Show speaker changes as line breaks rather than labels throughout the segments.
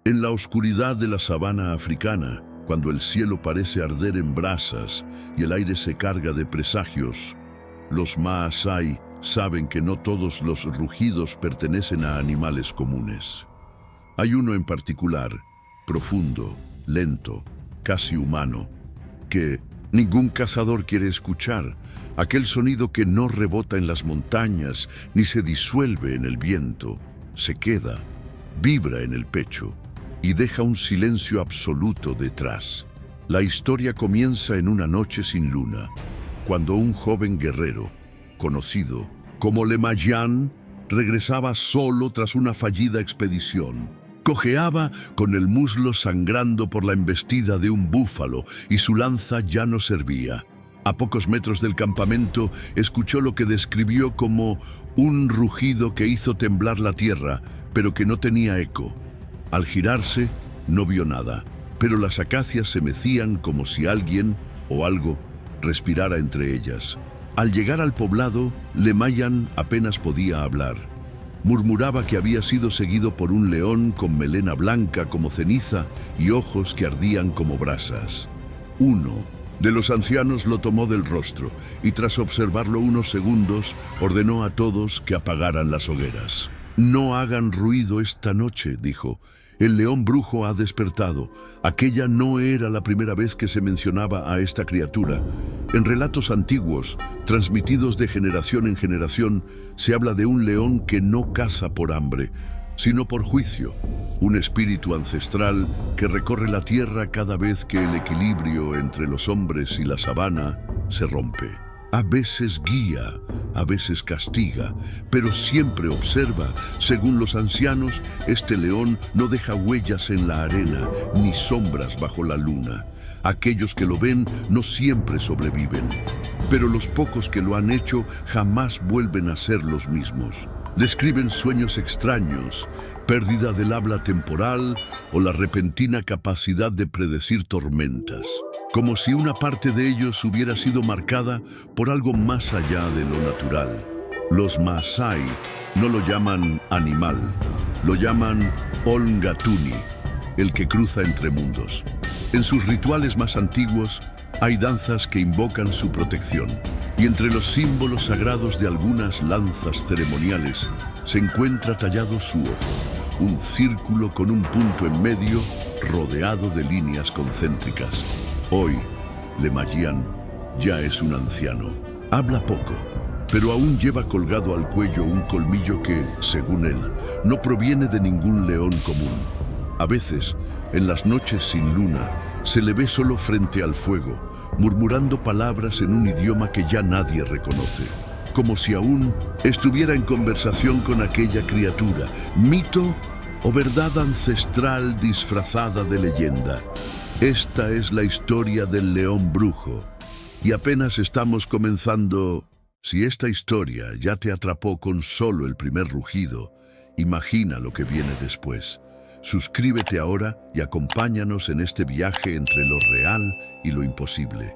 En la oscuridad de la sabana africana, cuando el cielo parece arder en brasas y el aire se carga de presagios, los Maasai saben que no todos los rugidos pertenecen a animales comunes. Hay uno en particular, profundo, lento, casi humano, que ningún cazador quiere escuchar, aquel sonido que no rebota en las montañas ni se disuelve en el viento, se queda, vibra en el pecho y deja un silencio absoluto detrás. La historia comienza en una noche sin luna, cuando un joven guerrero, conocido como Lemayan, regresaba solo tras una fallida expedición. Cojeaba con el muslo sangrando por la embestida de un búfalo y su lanza ya no servía. A pocos metros del campamento escuchó lo que describió como un rugido que hizo temblar la tierra, pero que no tenía eco. Al girarse, no vio nada, pero las acacias se mecían como si alguien o algo respirara entre ellas. Al llegar al poblado, Lemayan apenas podía hablar. Murmuraba que había sido seguido por un león con melena blanca como ceniza y ojos que ardían como brasas. Uno de los ancianos lo tomó del rostro y tras observarlo unos segundos ordenó a todos que apagaran las hogueras. «No hagan ruido esta noche», dijo. «El león brujo ha despertado». Aquella no era la primera vez que se mencionaba a esta criatura. En relatos antiguos, transmitidos de generación en generación, se habla de un león que no caza por hambre, sino por juicio, un espíritu ancestral que recorre la tierra cada vez que el equilibrio entre los hombres y la sabana se rompe. A veces guía, a veces castiga, pero siempre observa. Según los ancianos, este león no deja huellas en la arena, ni sombras bajo la luna. Aquellos que lo ven no siempre sobreviven, pero los pocos que lo han hecho jamás vuelven a ser los mismos. Describen sueños extraños, pérdida del habla temporal o la repentina capacidad de predecir tormentas, como si una parte de ellos hubiera sido marcada por algo más allá de lo natural. Los Maasai no lo llaman animal, lo llaman Olngatuni, el que cruza entre mundos. En sus rituales más antiguos hay danzas que invocan su protección, y entre los símbolos sagrados de algunas lanzas ceremoniales se encuentra tallado su ojo, un círculo con un punto en medio rodeado de líneas concéntricas. Hoy, Lemayan ya es un anciano. Habla poco, pero aún lleva colgado al cuello un colmillo que, según él, no proviene de ningún león común. A veces, en las noches sin luna, se le ve solo frente al fuego, murmurando palabras en un idioma que ya nadie reconoce, como si aún estuviera en conversación con aquella criatura, mito o verdad ancestral disfrazada de leyenda. Esta es la historia del león brujo, y apenas estamos comenzando. Si esta historia ya te atrapó con solo el primer rugido, imagina lo que viene después. Suscríbete ahora y acompáñanos en este viaje entre lo real y lo imposible,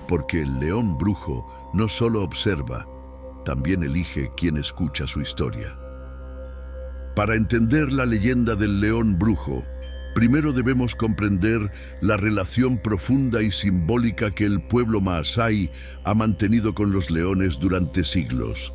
porque el león brujo no solo observa, también elige quién escucha su historia. Para entender la leyenda del león brujo, primero debemos comprender la relación profunda y simbólica que el pueblo Maasai ha mantenido con los leones durante siglos.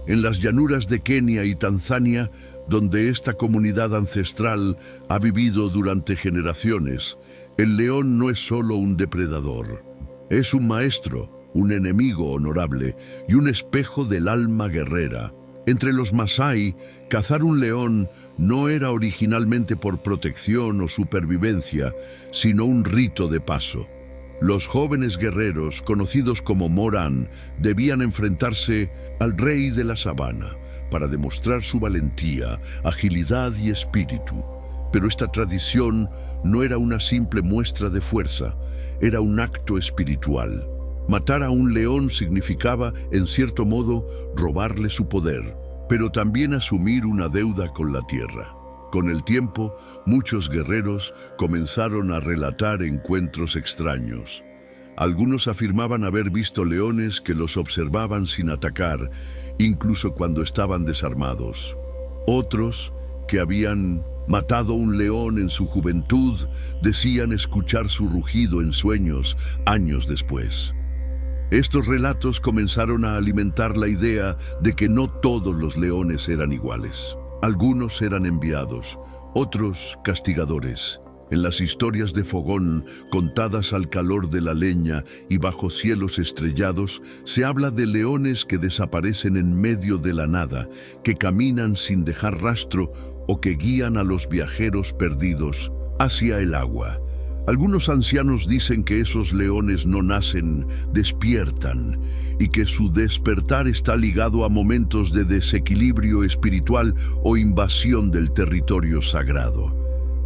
En las llanuras de Kenia y Tanzania, donde esta comunidad ancestral ha vivido durante generaciones, el león no es solo un depredador, es un maestro, un enemigo honorable y un espejo del alma guerrera. Entre los Masái, cazar un león no era originalmente por protección o supervivencia, sino un rito de paso. Los jóvenes guerreros, conocidos como Moran, debían enfrentarse al rey de la sabana para demostrar su valentía, agilidad y espíritu. Pero esta tradición no era una simple muestra de fuerza, era un acto espiritual. Matar a un león significaba, en cierto modo, robarle su poder, pero también asumir una deuda con la tierra. Con el tiempo, muchos guerreros comenzaron a relatar encuentros extraños. Algunos afirmaban haber visto leones que los observaban sin atacar, incluso cuando estaban desarmados. Otros, que habían matado un león en su juventud, decían escuchar su rugido en sueños años después. Estos relatos comenzaron a alimentar la idea de que no todos los leones eran iguales. Algunos eran enviados, otros castigadores. En las historias de Fogón, contadas al calor de la leña y bajo cielos estrellados, se habla de leones que desaparecen en medio de la nada, que caminan sin dejar rastro o que guían a los viajeros perdidos hacia el agua. Algunos ancianos dicen que esos leones no nacen, despiertan, y que su despertar está ligado a momentos de desequilibrio espiritual o invasión del territorio sagrado.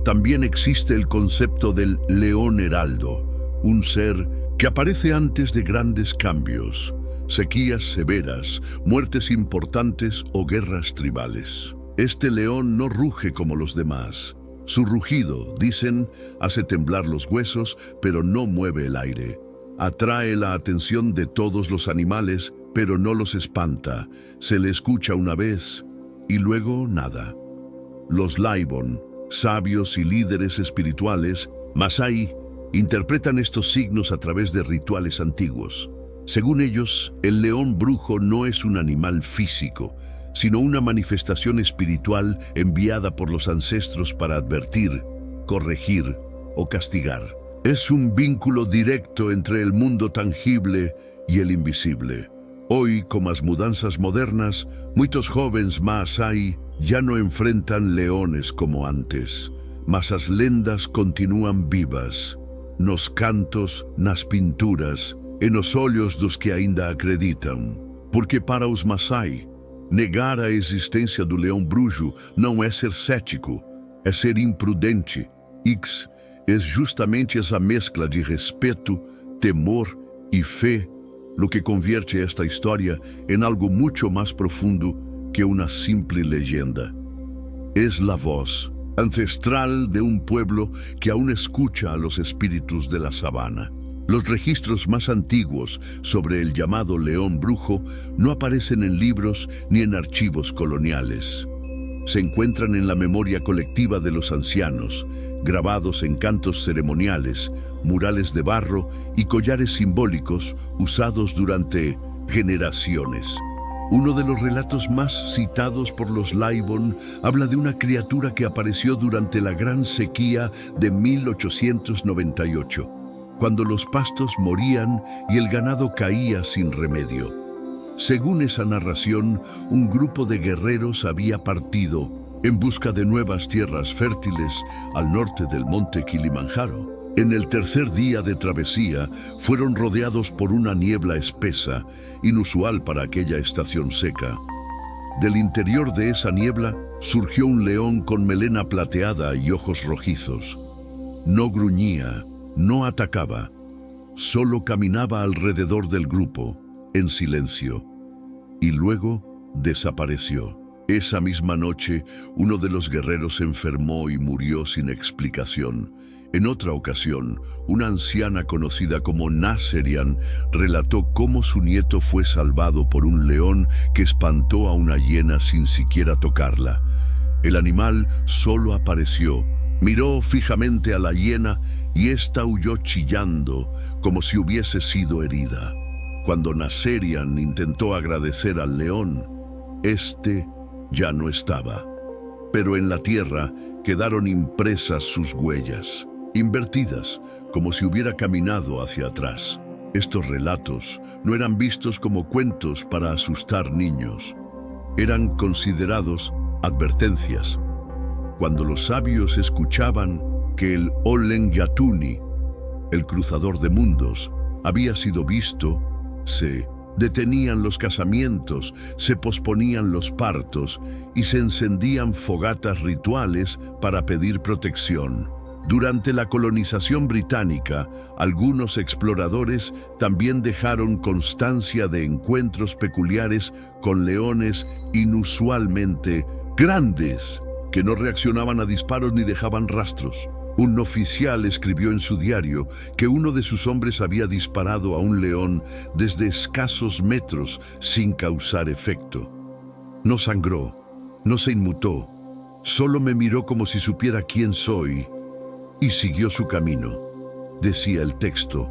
También existe el concepto del león heraldo, un ser que aparece antes de grandes cambios, sequías severas, muertes importantes o guerras tribales. Este león no ruge como los demás. Su rugido, dicen, hace temblar los huesos, pero no mueve el aire. Atrae la atención de todos los animales, pero no los espanta. Se le escucha una vez y luego nada. Los Laibon, sabios y líderes espirituales, Masai, interpretan estos signos a través de rituales antiguos. Según ellos, el león brujo no es un animal físico, sino una manifestación espiritual enviada por los ancestros para advertir, corregir o castigar. Es un vínculo directo entre el mundo tangible y el invisible. Hoy, con las mudanzas modernas, muchos jóvenes Maasai ya no enfrentan leones como antes, mas as lendas continúan vivas, nos cantos, nas pinturas, e nos olhos dos que ainda acreditam. Porque para os Maasai, negar a existência do leão bruxo não é ser cético, é ser imprudente. X é justamente essa mescla de respeito, temor e fé lo que convierte esta história em algo muito mais profundo que uma simple leyenda. Es la voz ancestral de un pueblo que aún escucha a los espíritus de la sabana. Los registros más antiguos sobre el llamado león brujo no aparecen en libros ni en archivos coloniales. Se encuentran en la memoria colectiva de los ancianos, grabados en cantos ceremoniales, murales de barro y collares simbólicos usados durante generaciones. Uno de los relatos más citados por los Laibon habla de una criatura que apareció durante la gran sequía de 1898, cuando los pastos morían y el ganado caía sin remedio. Según esa narración, un grupo de guerreros había partido en busca de nuevas tierras fértiles al norte del monte Kilimanjaro. En el tercer día de travesía, fueron rodeados por una niebla espesa, inusual para aquella estación seca. Del interior de esa niebla surgió un león con melena plateada y ojos rojizos. No gruñía, no atacaba, solo caminaba alrededor del grupo, en silencio, y luego desapareció. Esa misma noche, uno de los guerreros se enfermó y murió sin explicación. En otra ocasión, una anciana conocida como Naserian relató cómo su nieto fue salvado por un león que espantó a una hiena sin siquiera tocarla. El animal solo apareció, miró fijamente a la hiena y ésta huyó chillando como si hubiese sido herida. Cuando Naserian intentó agradecer al león, este ya no estaba. Pero en la tierra quedaron impresas sus huellas, invertidas, como si hubiera caminado hacia atrás. Estos relatos no eran vistos como cuentos para asustar niños. Eran considerados advertencias. Cuando los sabios escuchaban que el Olen Yatuni, el cruzador de mundos, había sido visto, se detenían los casamientos, se posponían los partos y se encendían fogatas rituales para pedir protección. Durante la colonización británica, algunos exploradores también dejaron constancia de encuentros peculiares con leones inusualmente grandes, que no reaccionaban a disparos ni dejaban rastros. Un oficial escribió en su diario que uno de sus hombres había disparado a un león desde escasos metros sin causar efecto. No sangró, no se inmutó, Solo me miró como si supiera quién soy y siguió su camino, decía el texto.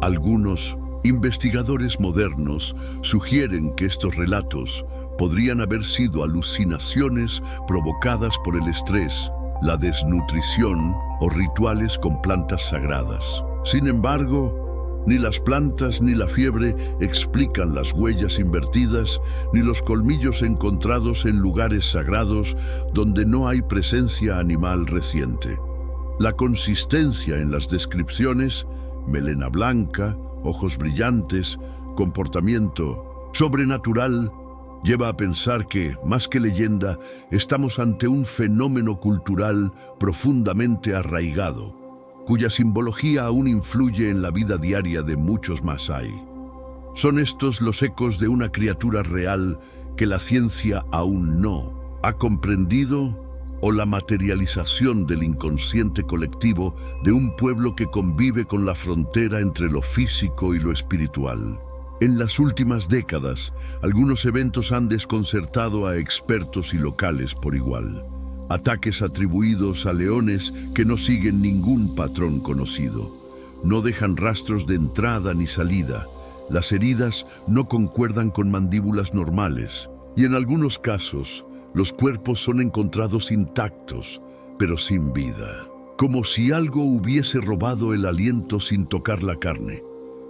Algunos investigadores modernos sugieren que estos relatos podrían haber sido alucinaciones provocadas por el estrés, la desnutrición o rituales con plantas sagradas. Sin embargo, ni las plantas ni la fiebre explican las huellas invertidas, ni los colmillos encontrados en lugares sagrados donde no hay presencia animal reciente. La consistencia en las descripciones, melena blanca, ojos brillantes, comportamiento sobrenatural, lleva a pensar que, más que leyenda, estamos ante un fenómeno cultural profundamente arraigado, cuya simbología aún influye en la vida diaria de muchos masái. Son estos los ecos de una criatura real que la ciencia aún no ha comprendido, o la materialización del inconsciente colectivo de un pueblo que convive con la frontera entre lo físico y lo espiritual. En las últimas décadas, algunos eventos han desconcertado a expertos y locales por igual. Ataques atribuidos a leones que no siguen ningún patrón conocido. No dejan rastros de entrada ni salida. Las heridas no concuerdan con mandíbulas normales. Y en algunos casos, los cuerpos son encontrados intactos, pero sin vida. Como si algo hubiese robado el aliento sin tocar la carne.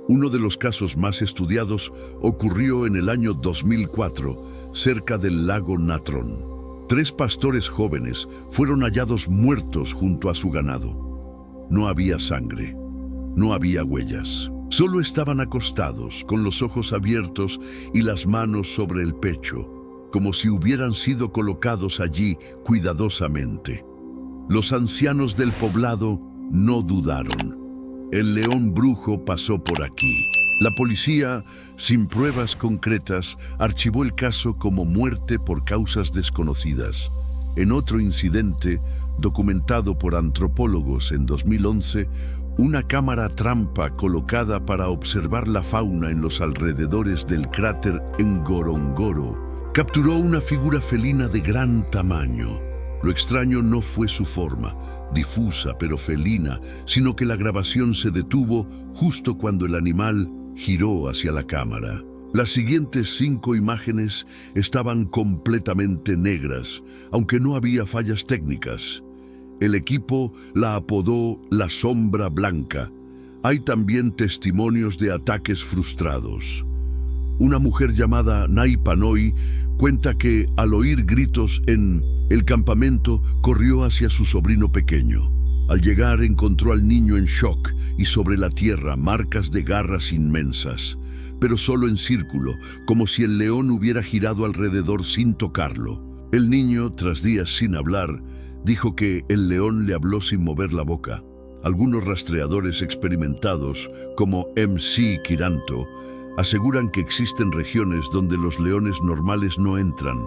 Uno de los casos más estudiados ocurrió en el año 2004, cerca del lago Natron. 3 pastores jóvenes fueron hallados muertos junto a su ganado. No había sangre, no había huellas. Solo estaban acostados, con los ojos abiertos y las manos sobre el pecho, como si hubieran sido colocados allí cuidadosamente. Los ancianos del poblado no dudaron. El león brujo pasó por aquí. La policía, sin pruebas concretas, archivó el caso como muerte por causas desconocidas. En otro incidente, documentado por antropólogos en 2011, una cámara trampa colocada para observar la fauna en los alrededores del cráter Ngorongoro capturó una figura felina de gran tamaño. Lo extraño no fue su forma, difusa pero felina, sino que la grabación se detuvo justo cuando el animal giró hacia la cámara. Las siguientes 5 imágenes estaban completamente negras, aunque no había fallas técnicas. El equipo la apodó la sombra blanca. Hay también testimonios de ataques frustrados. Una mujer llamada Nai Panoi cuenta que, al oír gritos en el campamento, corrió hacia su sobrino pequeño. Al llegar, encontró al niño en shock y sobre la tierra marcas de garras inmensas, pero solo en círculo, como si el león hubiera girado alrededor sin tocarlo. El niño, tras días sin hablar, dijo que el león le habló sin mover la boca. Algunos rastreadores experimentados, como MC Kiranto, aseguran que existen regiones donde los leones normales no entran.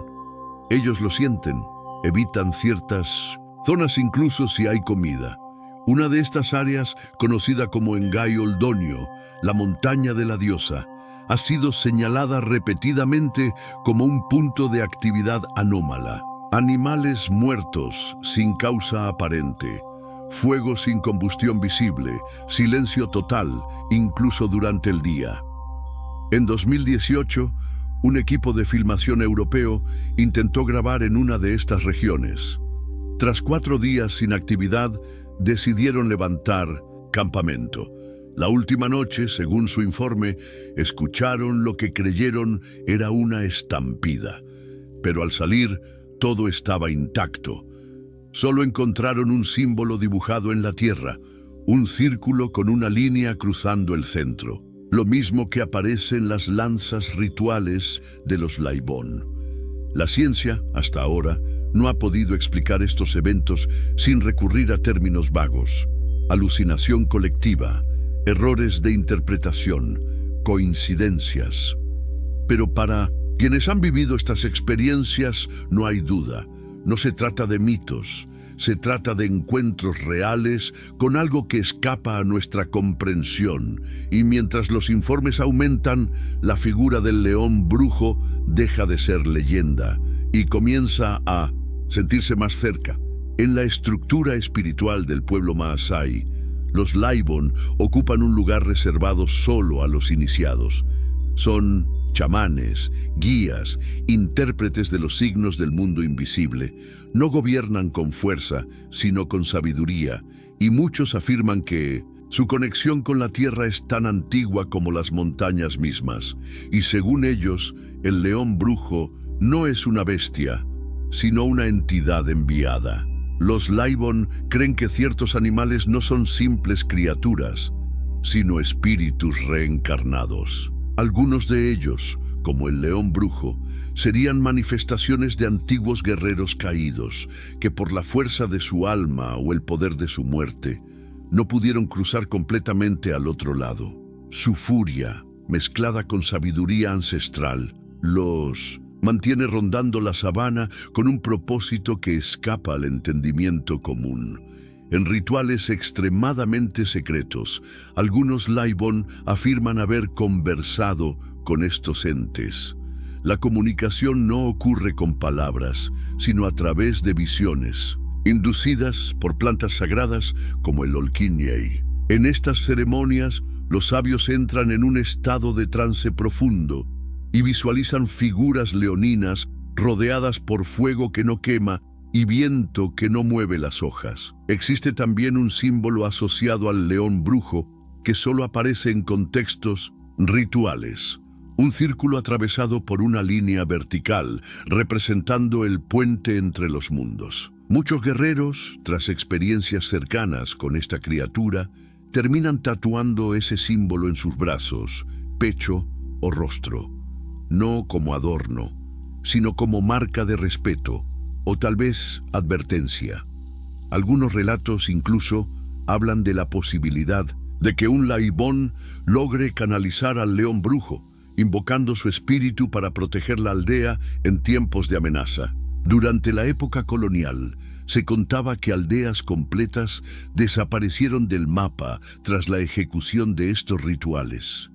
Ellos lo sienten, evitan ciertas zonas incluso si hay comida. Una de estas áreas, conocida como Engai Oldonyo, la montaña de la diosa, ha sido señalada repetidamente como un punto de actividad anómala. Animales muertos sin causa aparente, fuego sin combustión visible, silencio total, incluso durante el día. En 2018, un equipo de filmación europeo intentó grabar en una de estas regiones. Tras 4 días sin actividad, decidieron levantar campamento. La última noche, según su informe, escucharon lo que creyeron era una estampida. Pero al salir, todo estaba intacto. Solo encontraron un símbolo dibujado en la tierra, un círculo con una línea cruzando el centro. Lo mismo que aparece en las lanzas rituales de los Laibón. La ciencia, hasta ahora, no ha podido explicar estos eventos sin recurrir a términos vagos. Alucinación colectiva, errores de interpretación, coincidencias. Pero para quienes han vivido estas experiencias, no hay duda. No se trata de mitos, se trata de encuentros reales con algo que escapa a nuestra comprensión. Y mientras los informes aumentan, la figura del león brujo deja de ser leyenda y comienza a sentirse más cerca. En la estructura espiritual del pueblo Maasai, los Laibon ocupan un lugar reservado solo a los iniciados. Son chamanes, guías, intérpretes de los signos del mundo invisible. No gobiernan con fuerza, sino con sabiduría, y muchos afirman que su conexión con la tierra es tan antigua como las montañas mismas, y según ellos, el león brujo no es una bestia, sino una entidad enviada. Los Laibon creen que ciertos animales no son simples criaturas, sino espíritus reencarnados. Algunos de ellos, como el león brujo, serían manifestaciones de antiguos guerreros caídos, que por la fuerza de su alma o el poder de su muerte, no pudieron cruzar completamente al otro lado. Su furia, mezclada con sabiduría ancestral, los mantiene rondando la sabana con un propósito que escapa al entendimiento común. En rituales extremadamente secretos, algunos Laibon afirman haber conversado con estos entes. La comunicación no ocurre con palabras, sino a través de visiones, inducidas por plantas sagradas como el Olkinyei. En estas ceremonias, los sabios entran en un estado de trance profundo y visualizan figuras leoninas rodeadas por fuego que no quema y viento que no mueve las hojas. Existe también un símbolo asociado al león brujo que solo aparece en contextos rituales. Un círculo atravesado por una línea vertical, representando el puente entre los mundos. Muchos guerreros, tras experiencias cercanas con esta criatura, terminan tatuando ese símbolo en sus brazos, pecho o rostro. No como adorno, sino como marca de respeto, o tal vez advertencia. Algunos relatos incluso hablan de la posibilidad de que un Laibon logre canalizar al león brujo, invocando su espíritu para proteger la aldea en tiempos de amenaza. Durante la época colonial, se contaba que aldeas completas desaparecieron del mapa tras la ejecución de estos rituales.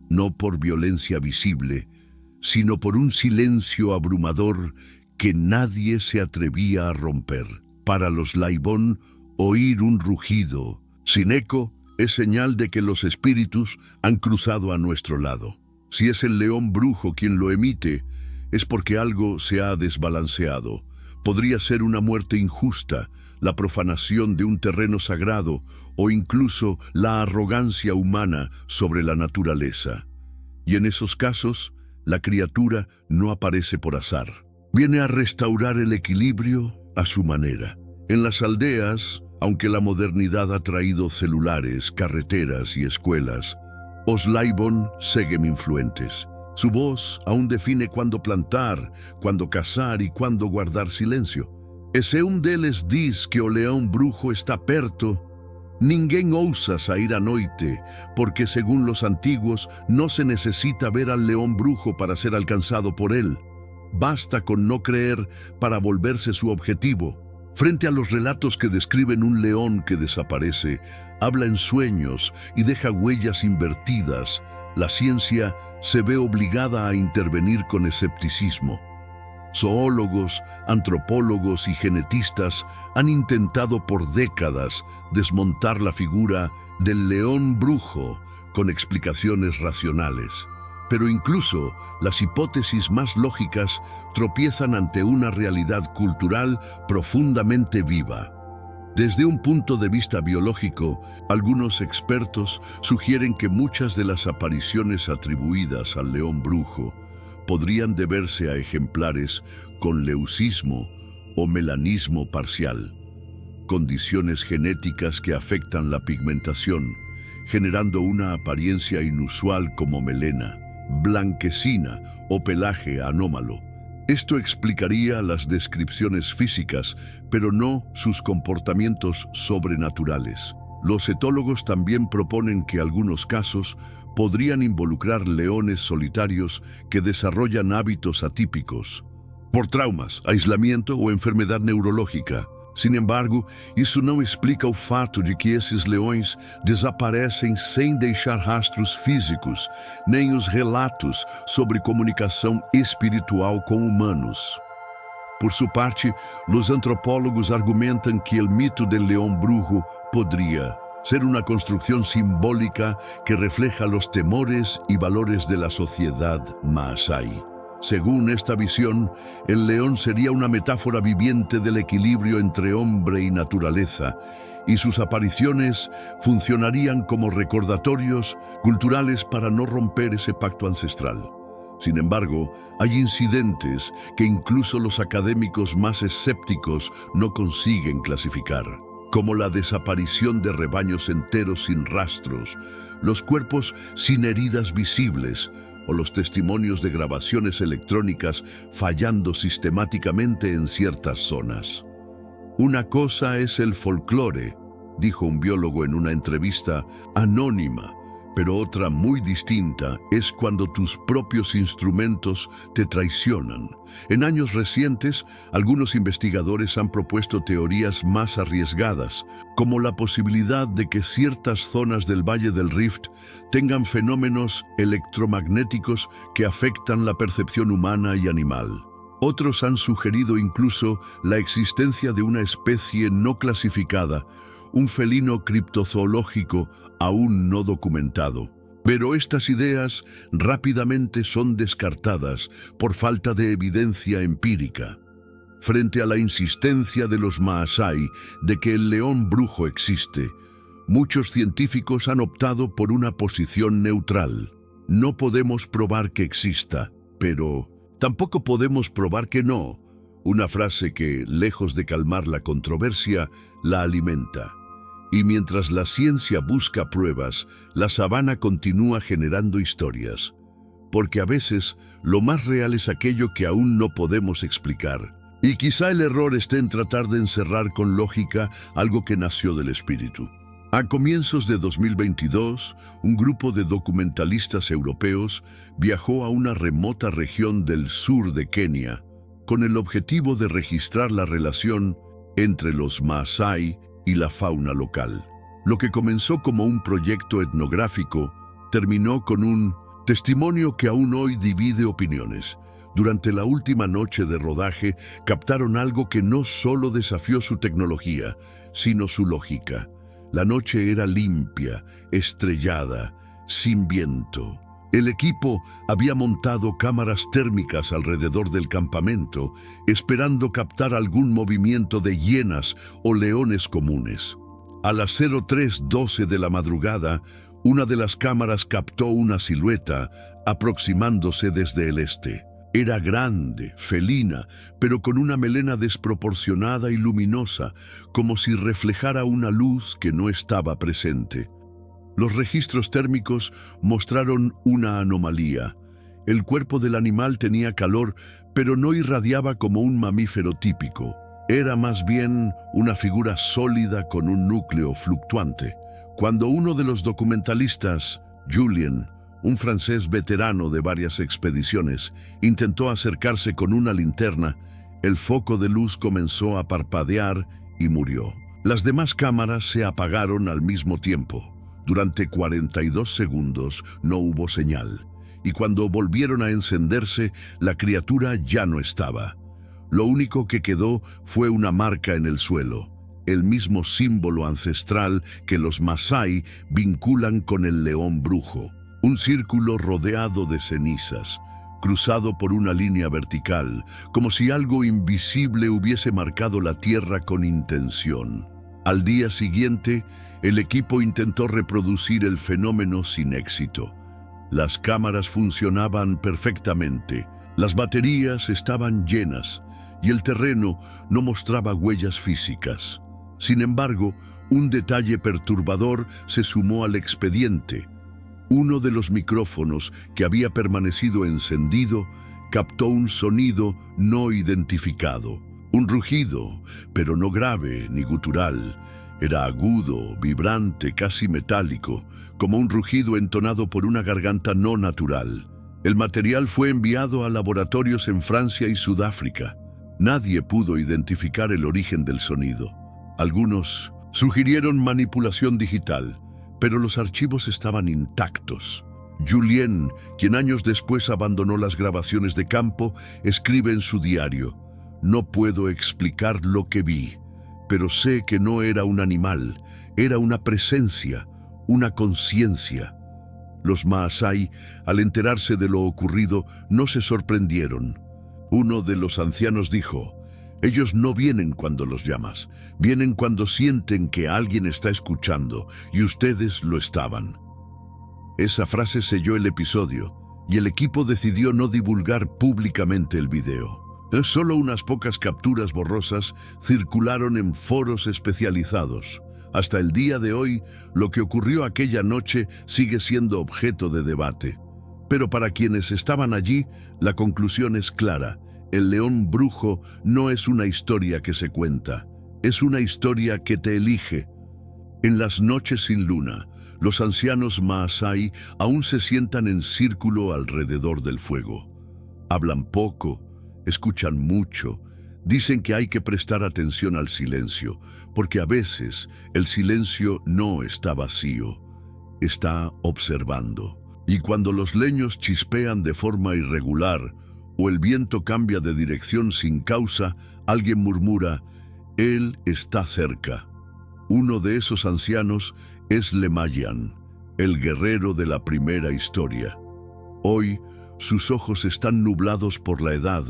No por violencia visible, sino por un silencio abrumador que nadie se atrevía a romper. Para los Laibon, oír un rugido sin eco es señal de que los espíritus han cruzado a nuestro lado. Si es el león brujo quien lo emite, es porque algo se ha desbalanceado. Podría ser una muerte injusta, la profanación de un terreno sagrado o incluso la arrogancia humana sobre la naturaleza. Y en esos casos, la criatura no aparece por azar. Viene a restaurar el equilibrio a su manera. En las aldeas, aunque la modernidad ha traído celulares, carreteras y escuelas, os Laibon siguen influentes. Su voz aún define cuándo plantar, cuándo cazar e cuándo guardar silencio. E se um deles diz que o leão brujo está perto, ninguém ousa sair à noite, porque según los antiguos no se necesita ver al león brujo para ser alcanzado por él. Basta con no creer para volverse su objetivo. Frente a los relatos que describen un león que desaparece, habla en sueños y deja huellas invertidas, la ciencia se ve obligada a intervenir con escepticismo. Zoólogos, antropólogos y genetistas han intentado por décadas desmontar la figura del león brujo con explicaciones racionales. Pero incluso las hipótesis más lógicas tropiezan ante una realidad cultural profundamente viva. Desde un punto de vista biológico, algunos expertos sugieren que muchas de las apariciones atribuidas al león brujo podrían deberse a ejemplares con leucismo o melanismo parcial, condiciones genéticas que afectan la pigmentación, generando una apariencia inusual como melena, blanquecina o pelaje anómalo. Esto explicaría las descripciones físicas, pero no sus comportamientos sobrenaturales. Los etólogos también proponen que algunos casos podrían involucrar leones solitarios que desarrollan hábitos atípicos, por traumas, aislamiento o enfermedad neurológica. Sin embargo, isso não explica o fato de que esses leões desaparecem sem deixar rastros físicos, nem os relatos sobre comunicação espiritual com humanos. Por su parte, los antropólogos argumentan que el mito del león brujo podría ser una construcción simbólica que refleja los temores y valores de la sociedad Maasai. Según esta visión, el león sería una metáfora viviente del equilibrio entre hombre y naturaleza, y sus apariciones funcionarían como recordatorios culturales para no romper ese pacto ancestral. Sin embargo, hay incidentes que incluso los académicos más escépticos no consiguen clasificar, como la desaparición de rebaños enteros sin rastros, los cuerpos sin heridas visibles o los testimonios de grabaciones electrónicas fallando sistemáticamente en ciertas zonas. Una cosa es el folclore, dijo un biólogo en una entrevista anónima, pero otra muy distinta es cuando tus propios instrumentos te traicionan. En años recientes, algunos investigadores han propuesto teorías más arriesgadas, como la posibilidad de que ciertas zonas del Valle del Rift tengan fenómenos electromagnéticos que afectan la percepción humana y animal. Otros han sugerido incluso la existencia de una especie no clasificada, un felino criptozoológico aún no documentado. Pero estas ideas rápidamente son descartadas por falta de evidencia empírica. Frente a la insistencia de los Maasai de que el león brujo existe, muchos científicos han optado por una posición neutral. No podemos probar que exista, pero tampoco podemos probar que no. Una frase que, lejos de calmar la controversia, la alimenta. Y mientras la ciencia busca pruebas, la sabana continúa generando historias. Porque a veces, lo más real es aquello que aún no podemos explicar. Y quizá el error esté en tratar de encerrar con lógica algo que nació del espíritu. A comienzos de 2022, un grupo de documentalistas europeos viajó a una remota región del sur de Kenia con el objetivo de registrar la relación entre los Maasai y la fauna local. Lo que comenzó como un proyecto etnográfico terminó con un testimonio que aún hoy divide opiniones. Durante la última noche de rodaje, captaron algo que no solo desafió su tecnología, sino su lógica. La noche era limpia, estrellada, sin viento. El equipo había montado cámaras térmicas alrededor del campamento, esperando captar algún movimiento de hienas o leones comunes. A las 03:12 de la madrugada, una de las cámaras captó una silueta aproximándose desde el este. Era grande, felina, pero con una melena desproporcionada y luminosa, como si reflejara una luz que no estaba presente. Los registros térmicos mostraron una anomalía. El cuerpo del animal tenía calor, pero no irradiaba como un mamífero típico. Era más bien una figura sólida con un núcleo fluctuante. Cuando uno de los documentalistas, Julien, un francés veterano de varias expediciones, intentó acercarse con una linterna, el foco de luz comenzó a parpadear y murió. Las demás cámaras se apagaron al mismo tiempo. Durante 42 segundos no hubo señal, y cuando volvieron a encenderse, la criatura ya no estaba. Lo único que quedó fue una marca en el suelo, el mismo símbolo ancestral que los Maasai vinculan con el león brujo. Un círculo rodeado de cenizas, cruzado por una línea vertical, como si algo invisible hubiese marcado la tierra con intención. Al día siguiente, el equipo intentó reproducir el fenómeno sin éxito. Las cámaras funcionaban perfectamente, las baterías estaban llenas y el terreno no mostraba huellas físicas. Sin embargo, un detalle perturbador se sumó al expediente. Uno de los micrófonos que había permanecido encendido captó un sonido no identificado. Un rugido, pero no grave ni gutural. Era agudo, vibrante, casi metálico, como un rugido entonado por una garganta no natural. El material fue enviado a laboratorios en Francia y Sudáfrica. Nadie pudo identificar el origen del sonido. Algunos sugirieron manipulación digital, pero los archivos estaban intactos. Julien, quien años después abandonó las grabaciones de campo, escribe en su diario: No puedo explicar lo que vi, pero sé que no era un animal, era una presencia, una conciencia. Los Maasai, al enterarse de lo ocurrido, no se sorprendieron. Uno de los ancianos dijo: ellos no vienen cuando los llamas, vienen cuando sienten que alguien está escuchando, y ustedes lo estaban. Esa frase selló el episodio, y el equipo decidió no divulgar públicamente el video. Solo unas pocas capturas borrosas circularon en foros especializados. Hasta el día de hoy, lo que ocurrió aquella noche sigue siendo objeto de debate. Pero para quienes estaban allí, la conclusión es clara. El león brujo no es una historia que se cuenta, es una historia que te elige. En las noches sin luna, los ancianos Maasai aún se sientan en círculo alrededor del fuego. Hablan poco, escuchan mucho, dicen que hay que prestar atención al silencio, porque a veces el silencio no está vacío, está observando. Y cuando los leños chispean de forma irregular, o el viento cambia de dirección sin causa, alguien murmura: «Él está cerca». Uno de esos ancianos es Lemayan, el guerrero de la primera historia. Hoy, sus ojos están nublados por la edad,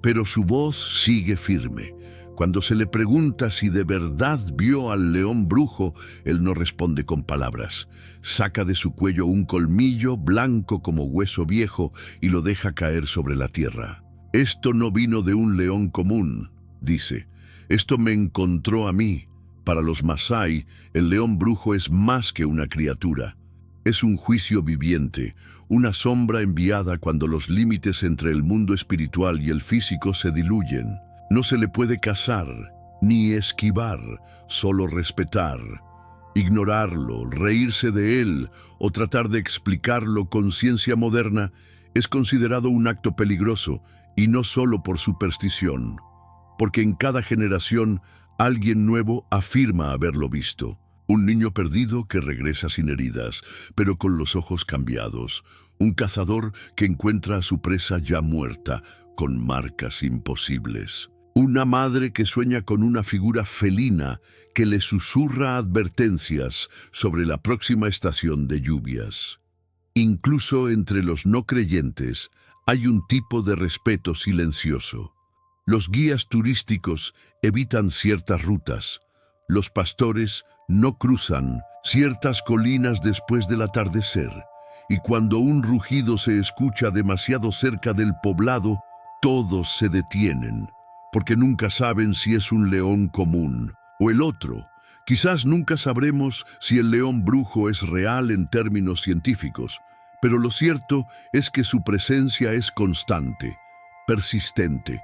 pero su voz sigue firme. Cuando se le pregunta si de verdad vio al león brujo, él no responde con palabras. Saca de su cuello un colmillo blanco como hueso viejo y lo deja caer sobre la tierra. «Esto no vino de un león común», dice. «Esto me encontró a mí». Para los Masái, el león brujo es más que una criatura. Es un juicio viviente, una sombra enviada cuando los límites entre el mundo espiritual y el físico se diluyen. No se le puede cazar, ni esquivar, solo respetar. Ignorarlo, reírse de él o tratar de explicarlo con ciencia moderna es considerado un acto peligroso, y no solo por superstición, porque en cada generación alguien nuevo afirma haberlo visto. Un niño perdido que regresa sin heridas, pero con los ojos cambiados. Un cazador que encuentra a su presa ya muerta, con marcas imposibles. Una madre que sueña con una figura felina que le susurra advertencias sobre la próxima estación de lluvias. Incluso entre los no creyentes hay un tipo de respeto silencioso. Los guías turísticos evitan ciertas rutas. Los pastores no cruzan ciertas colinas después del atardecer. Y cuando un rugido se escucha demasiado cerca del poblado, todos se detienen, porque nunca saben si es un león común o el otro. Quizás nunca sabremos si el león brujo es real en términos científicos, pero lo cierto es que su presencia es constante, persistente.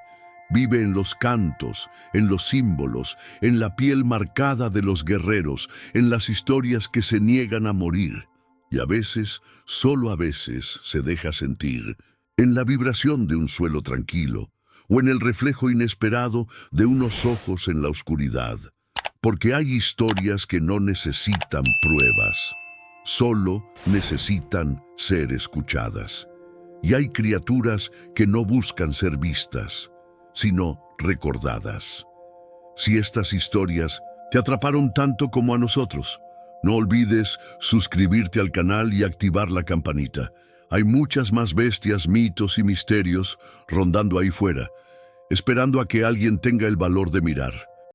Vive en los cantos, en los símbolos, en la piel marcada de los guerreros, en las historias que se niegan a morir. Y a veces, solo a veces, se deja sentir en la vibración de un suelo tranquilo o en el reflejo inesperado de unos ojos en la oscuridad. Porque hay historias que no necesitan pruebas, solo necesitan ser escuchadas. Y hay criaturas que no buscan ser vistas, sino recordadas. Si estas historias te atraparon tanto como a nosotros, no olvides suscribirte al canal y activar la campanita. Hay muchas más bestias, mitos y misterios rondando ahí fuera, esperando a que alguien tenga el valor de mirar.